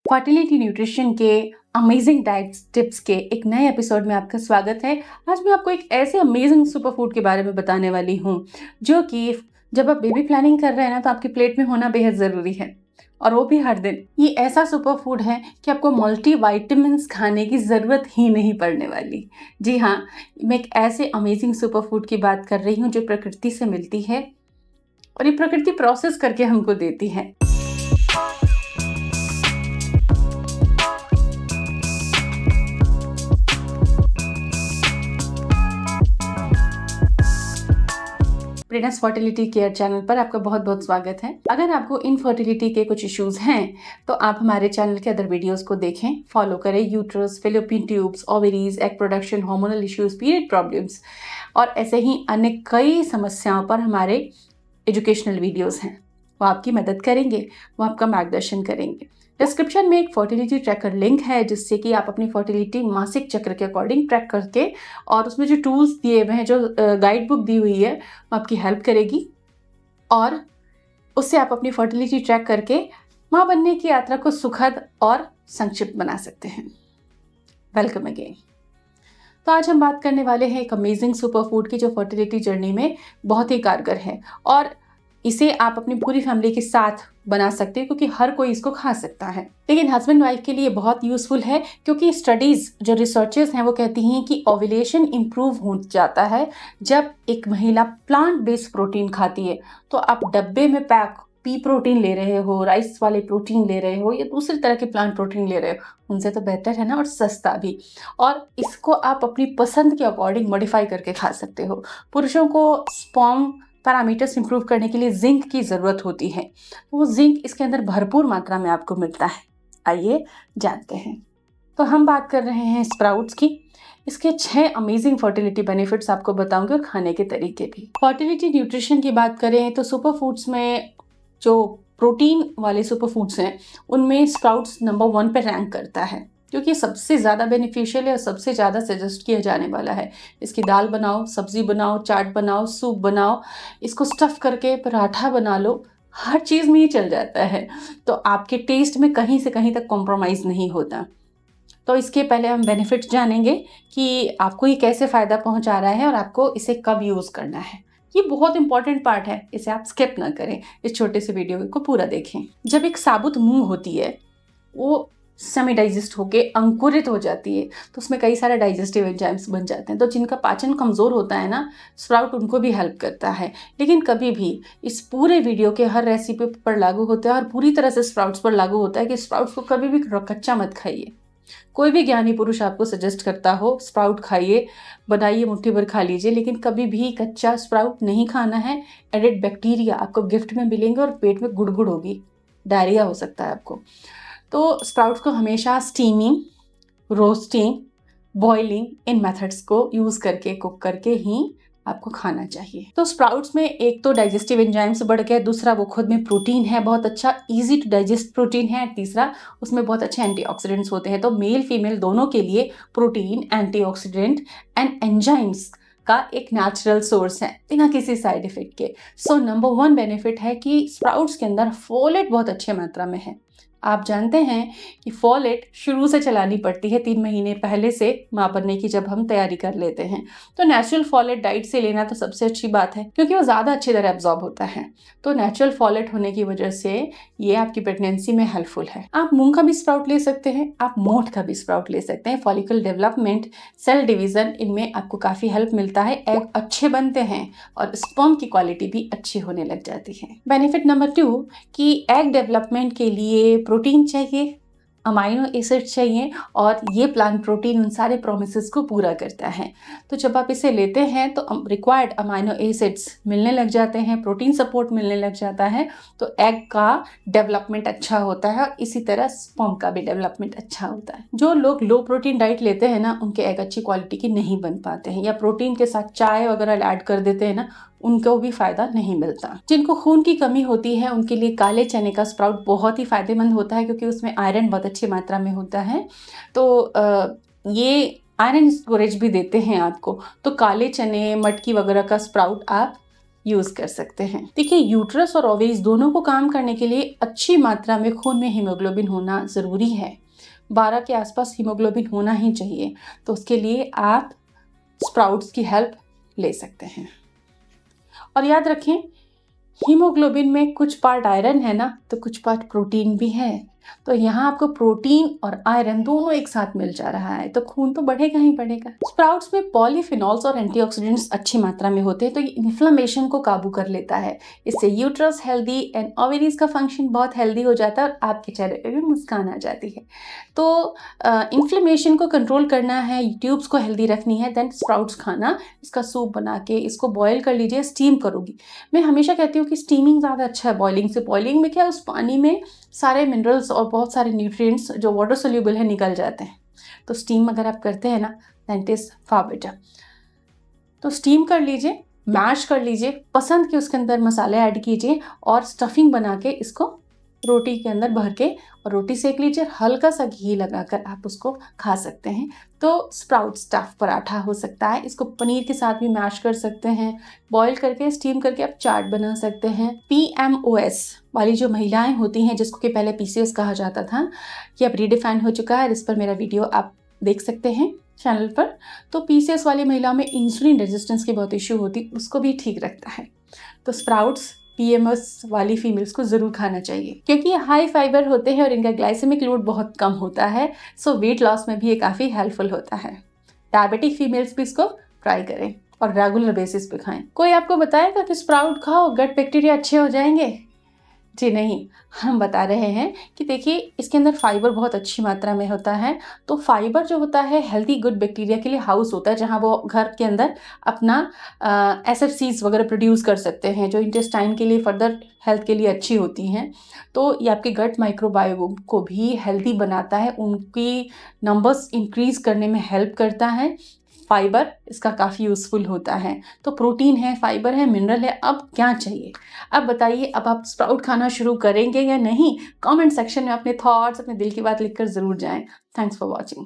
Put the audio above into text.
Fertility nutrition के amazing diet tips के एक नए एपिसोड में आपका स्वागत है। आज मैं आपको एक ऐसे अमेजिंग सुपर फूड के बारे में बताने वाली हूँ जो कि जब आप बेबी प्लानिंग कर रहे हैं ना तो आपके प्लेट में होना बेहद ज़रूरी है, और वो भी हर दिन। ये ऐसा सुपर फूड है कि आपको मल्टी वाइटामिन्स खाने की ज़रूरत ही नहीं पड़ने वाली। जी हाँ, मैं एक ऐसे अमेजिंग सुपर फूड की बात कर रही हूँ जो प्रकृति से मिलती है और ये प्रकृति प्रोसेस करके हमको देती है। प्रेग्नेंस फर्टिलिटी केयर चैनल पर आपका बहुत बहुत स्वागत है। अगर आपको इनफर्टिलिटी के कुछ इश्यूज हैं तो आप हमारे चैनल के अदर वीडियोस को देखें, फॉलो करें। Uterus, fallopian tubes, ovaries, egg production, hormonal issues, period problems और ऐसे ही अन्य कई समस्याओं पर हमारे एजुकेशनल वीडियोस हैं। वो आपकी मदद करेंगे, वो आपका मार्गदर्शन करेंगे। डिस्क्रिप्शन में एक फर्टिलिटी ट्रैकर लिंक है जिससे कि आप अपनी फर्टिलिटी मासिक चक्र के अकॉर्डिंग ट्रैक करके, और उसमें जो टूल्स दिए हुए हैं, जो गाइड बुक दी हुई है, वो आपकी हेल्प करेगी और उससे आप अपनी फर्टिलिटी ट्रैक करके माँ बनने की यात्रा को सुखद और संक्षिप्त बना सकते हैं। Welcome again. तो आज हम बात करने वाले हैं एक अमेजिंग सुपर फूड की जो फर्टिलिटी जर्नी में बहुत ही कारगर है, और इसे आप अपनी पूरी फैमिली के साथ बना सकते हैं क्योंकि हर कोई इसको खा सकता है। लेकिन हस्बैंड वाइफ के लिए बहुत यूजफुल है क्योंकि स्टडीज, जो रिसर्चर्स हैं, वो कहती हैं कि ओव्यूलेशन इंप्रूव हो जाता है जब एक महिला प्लांट बेस्ड प्रोटीन खाती है। तो आप डब्बे में पैक पी प्रोटीन ले रहे हो, राइस वाले प्रोटीन ले रहे हो या दूसरी तरह के प्लांट प्रोटीन ले रहे हो, उनसे तो बेहतर है ना, और सस्ता भी। और इसको आप अपनी पसंद के अकॉर्डिंग मॉडिफाई करके खा सकते हो। पुरुषों को स्पर्म पैरामीटर्स इंप्रूव करने के लिए जिंक की ज़रूरत होती है, तो वो जिंक इसके अंदर भरपूर मात्रा में आपको मिलता है। आइए जानते हैं। तो हम बात कर रहे हैं स्प्राउट्स की। इसके 6 अमेजिंग फर्टिलिटी बेनिफिट्स आपको बताऊंगे और खाने के तरीके भी। फर्टिलिटी न्यूट्रिशन की बात करें तो सुपर फूड्स में जो प्रोटीन वाले सुपर फूड्स हैं उनमें स्प्राउट्स नंबर 1 पे रैंक करता है क्योंकि सबसे ज़्यादा बेनिफिशियल है और सबसे ज़्यादा सजेस्ट किया जाने वाला है। इसकी दाल बनाओ, सब्जी बनाओ, चाट बनाओ, सूप बनाओ, इसको स्टफ़ करके पराठा बना लो, हर चीज़ में ये चल जाता है। तो आपके टेस्ट में कहीं से कहीं तक कॉम्प्रोमाइज़ नहीं होता। तो इसके पहले हम बेनिफिट्स जानेंगे कि आपको ये कैसे फ़ायदा पहुंचा रहा है और आपको इसे कब यूज़ करना है। ये बहुत इंपॉर्टेंट पार्ट है, इसे आप स्किप ना करें, इस छोटे से वीडियो को पूरा देखें। जब एक साबुत मूंग होती है वो सेमी डाइजेस्ट होके अंकुरित हो जाती है तो उसमें कई सारे डाइजेस्टिव एंजाइम्स बन जाते हैं। तो जिनका पाचन कमज़ोर होता है ना, स्प्राउट उनको भी हेल्प करता है। लेकिन कभी भी इस पूरे वीडियो के हर रेसिपी पर लागू होता है और पूरी तरह से स्प्राउट्स पर लागू होता है कि स्प्राउट्स को कभी भी कच्चा मत खाइए। कोई भी ज्ञानी पुरुष आपको सजेस्ट करता हो स्प्राउट खाइए, बनाइए, मुट्ठी भर खा लीजिए, लेकिन कभी भी कच्चा स्प्राउट नहीं खाना है। एडेड बैक्टीरिया आपको गिफ्ट में मिलेंगे और पेट में गुड़गुड़ होगी, डायरिया हो सकता है आपको। तो स्प्राउट्स को हमेशा steaming, roasting, boiling in methods को यूज़ करके, कुक करके ही आपको खाना चाहिए। तो स्प्राउट्स में एक तो डाइजेस्टिव एंजाइम्स बढ़ गया, दूसरा वो खुद में प्रोटीन है, बहुत अच्छा इजी टू डाइजेस्ट प्रोटीन है, तीसरा उसमें बहुत अच्छे एंटीऑक्सीडेंट्स होते हैं। तो मेल फीमेल दोनों के लिए प्रोटीन, एंटीऑक्सीडेंट एंड एंजाइम्स का एक नेचुरल सोर्स है बिना किसी साइड इफेक्ट के। सो नंबर 1 बेनिफिट है कि स्प्राउट्स के अंदर फोलेट बहुत अच्छे मात्रा में है। आप जानते हैं कि फोलेट शुरू से चलानी पड़ती है 3 महीने पहले से माँ बनने की, जब हम तैयारी कर लेते हैं। तो नेचुरल फोलेट डाइट से लेना तो सबसे अच्छी बात है क्योंकि वो ज़्यादा अच्छी तरह एब्जॉर्ब होता है। तो नेचुरल फोलेट होने की वजह से ये आपकी प्रेगनेंसी में हेल्पफुल है। आप मूंग का भी स्प्राउट ले सकते हैं, आप मोठ का भी स्प्राउट ले सकते हैं। फॉलिकल डेवलपमेंट, सेल डिवीजन, इनमें आपको काफ़ी हेल्प मिलता है। एग अच्छे बनते हैं और स्पर्म की क्वालिटी भी अच्छी होने लग जाती है। बेनिफिट नंबर 2 कि एग डेवलपमेंट के लिए प्रोटीन चाहिए, अमाइनो एसिड चाहिए, और ये प्लांट प्रोटीन उन सारे प्रोमिसेस को पूरा करता है। तो जब आप इसे लेते हैं तो रिक्वायर्ड अमाइनो एसिड्स मिलने लग जाते हैं, प्रोटीन सपोर्ट मिलने लग जाता है, तो एग का डेवलपमेंट अच्छा होता है और इसी तरह स्पर्म का भी डेवलपमेंट अच्छा होता है। जो लोग लो प्रोटीन डाइट लेते हैं ना, उनके एग अच्छी क्वालिटी के नहीं बन पाते हैं, या प्रोटीन के साथ चाय वगैरह ऐड कर देते हैं ना, उनको भी फायदा नहीं मिलता। जिनको खून की कमी होती है उनके लिए काले चने का स्प्राउट बहुत ही फायदेमंद होता है क्योंकि उसमें आयरन बहुत अच्छी मात्रा में होता है। तो ये आयरन स्टोरेज भी देते हैं आपको। तो काले चने, मटकी वगैरह का स्प्राउट आप यूज कर सकते हैं। देखिए, यूट्रस और ओवरीज दोनों को काम करने के लिए अच्छी मात्रा में खून में हीमोग्लोबिन होना जरूरी है। 12 के आसपास हीमोग्लोबिन होना ही चाहिए। तो उसके लिए आप स्प्राउट्स की हेल्प ले सकते हैं। और याद रखें, हीमोग्लोबिन में कुछ पार्ट आयरन है ना, तो कुछ पार्ट प्रोटीन भी है। तो यहाँ आपको प्रोटीन और आयरन दोनों एक साथ मिल जा रहा है, तो खून तो बढ़ेगा ही बढ़ेगा। स्प्राउट्स में पॉलीफिनॉल्स और एंटीऑक्सीडेंट्स अच्छी मात्रा में होते हैं, तो ये इन्फ्लेमेशन को काबू कर लेता है। इससे यूट्रस हेल्दी एंड ओवरीज का फंक्शन बहुत हेल्दी हो जाता है और आपके चेहरे पर भी मुस्कान आ जाती है। तो इन्फ्लेमेशन को कंट्रोल करना है, ट्यूब्स को हेल्दी रखनी है, देन स्प्राउट्स खाना। इसका सूप बना के इसको बॉयल कर लीजिए, स्टीम करोगी। मैं हमेशा कहती हूँ कि स्टीमिंग ज़्यादा अच्छा है बॉइलिंग से। बॉइलिंग में क्या, उस पानी में सारे मिनरल्स और बहुत सारे न्यूट्रिएंट्स जो वाटर सोल्यूबल है निकल जाते हैं। तो स्टीम अगर आप करते हैं ना, दैट इज फार बेटर। तो स्टीम कर लीजिए, मैश कर लीजिए, पसंद के उसके अंदर मसाले ऐड कीजिए और स्टफिंग बना के इसको रोटी के अंदर भर के और रोटी सेक लीजिए। हल्का सा घी लगाकर आप उसको खा सकते हैं। तो स्प्राउट स्टफ पराठा हो सकता है। इसको पनीर के साथ भी मैश कर सकते हैं। बॉईल करके स्टीम करके आप चाट बना सकते हैं। PMOS वाली जो महिलाएं होती हैं, जिसको कि पहले PCOS कहा जाता था, ये अब रीडिफाइन हो चुका है। इस पर मेरा वीडियो आप देख सकते हैं चैनल पर। तो PCOS वाली महिलाओं में इंसुलिन रेजिस्टेंस की बहुत इश्यू होती, उसको भी ठीक रखता है। तो स्प्राउट्स PMS वाली फीमेल्स को ज़रूर खाना चाहिए, क्योंकि ये हाई फाइबर होते हैं और इनका ग्लाइसेमिक लोड बहुत कम होता है। सो वेट लॉस में भी ये काफ़ी हेल्पफुल होता है। डायबिटिक फीमेल्स भी इसको ट्राई करें और रेगुलर बेसिस पे खाएं। कोई आपको बताएगा कि स्प्राउट खाओ गट बैक्टीरिया अच्छे हो जाएंगे? जी नहीं, हम बता रहे हैं कि देखिए, इसके अंदर फाइबर बहुत अच्छी मात्रा में होता है। तो फाइबर जो होता है हेल्दी गुड बैक्टीरिया के लिए हाउस होता है, जहाँ वो घर के अंदर अपना SFCs वगैरह प्रोड्यूस कर सकते हैं, जो इंटेस्टाइन के लिए फर्दर हेल्थ के लिए अच्छी होती हैं। तो ये आपके गट माइक्रोबायोम को भी हेल्दी बनाता है, उनकी नंबर्स इंक्रीज करने में हेल्प करता है। फाइबर इसका काफ़ी यूज़फुल होता है। तो प्रोटीन है, फाइबर है, मिनरल है, अब क्या चाहिए? अब बताइए, अब आप स्प्राउट खाना शुरू करेंगे या नहीं? कमेंट सेक्शन में अपने थॉट्स, अपने दिल की बात लिखकर ज़रूर जाएं। Thanks for watching.